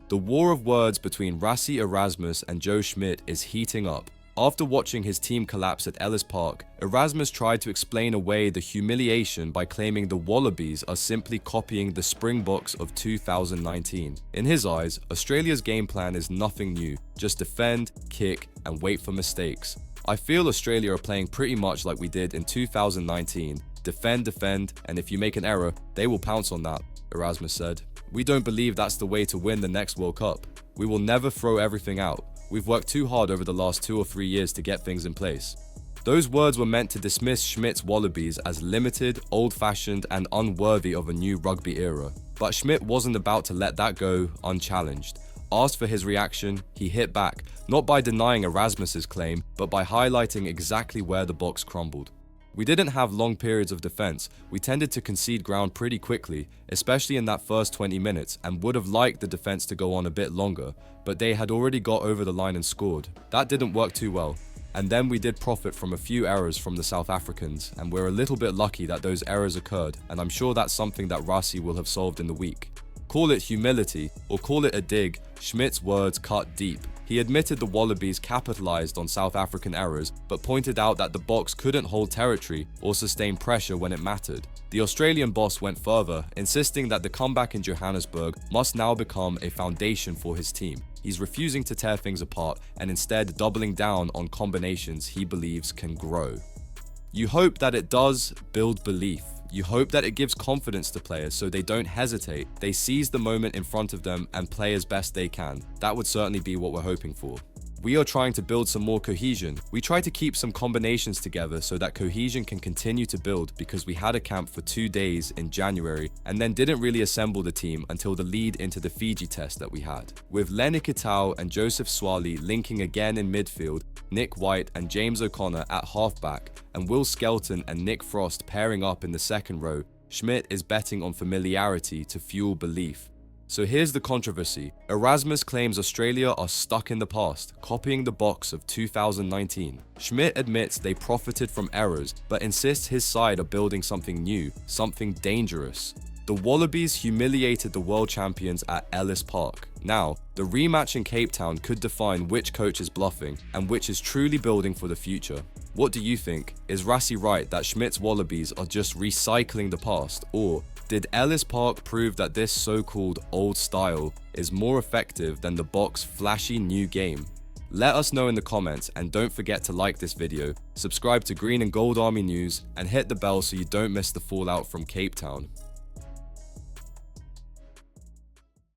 The war of words between Rassie Erasmus and Joe Schmidt is heating up. After watching his team collapse at Ellis Park, Erasmus tried to explain away the humiliation by claiming the Wallabies are simply copying the Springboks of 2019. In his eyes, Australia's game plan is nothing new, just defend, kick, and wait for mistakes. I feel Australia are playing pretty much like we did in 2019. Defend, and if you make an error, they will pounce on that, Erasmus said. We don't believe that's the way to win the next World Cup. We will never throw everything out. We've worked too hard over the last 2 or 3 years to get things in place. Those words were meant to dismiss Schmidt's Wallabies as limited, old-fashioned, and unworthy of a new rugby era. But Schmidt wasn't about to let that go unchallenged. Asked for his reaction, he hit back, not by denying Erasmus's claim, but by highlighting exactly where the box crumbled. We didn't have long periods of defense. We tended to concede ground pretty quickly, especially in that first 20 minutes, and would have liked the defense to go on a bit longer, but they had already got over the line and scored. That didn't work too well. And then we did profit from a few errors from the South Africans, and we're a little bit lucky that those errors occurred, and I'm sure that's something that Rassie will have solved in the week. Call it humility, or call it a dig, Schmidt's words cut deep. He admitted the Wallabies capitalized on South African errors, but pointed out that the Boks couldn't hold territory or sustain pressure when it mattered. The Australian boss went further, insisting that the comeback in Johannesburg must now become a foundation for his team. He's refusing to tear things apart and instead doubling down on combinations he believes can grow. You hope that it does build belief. You hope that it gives confidence to players so they don't hesitate, they seize the moment in front of them and play as best they can. That would certainly be what we're hoping for. We are trying to build some more cohesion. We try to keep some combinations together so that cohesion can continue to build, because we had a camp for 2 days in January and then didn't really assemble the team until the lead into the Fiji test that we had. With Lenny Kitau and Joseph Swali linking again in midfield, Nick White and James O'Connor at halfback, and Will Skelton and Nick Frost pairing up in the second row, Schmidt is betting on familiarity to fuel belief. So here's the controversy. Erasmus claims Australia are stuck in the past, copying the Boks of 2019. Schmidt admits they profited from errors, but insists his side are building something new, something dangerous. The Wallabies humiliated the world champions at Ellis Park. Now, the rematch in Cape Town could define which coach is bluffing and which is truly building for the future. What do you think? Is Rassie right that Schmidt's Wallabies are just recycling the past, or did Ellis Park prove that this so-called old style is more effective than the Boks' flashy new game? Let us know in the comments, and don't forget to like this video, subscribe to Green and Gold Army News, and hit the bell so you don't miss the fallout from Cape Town.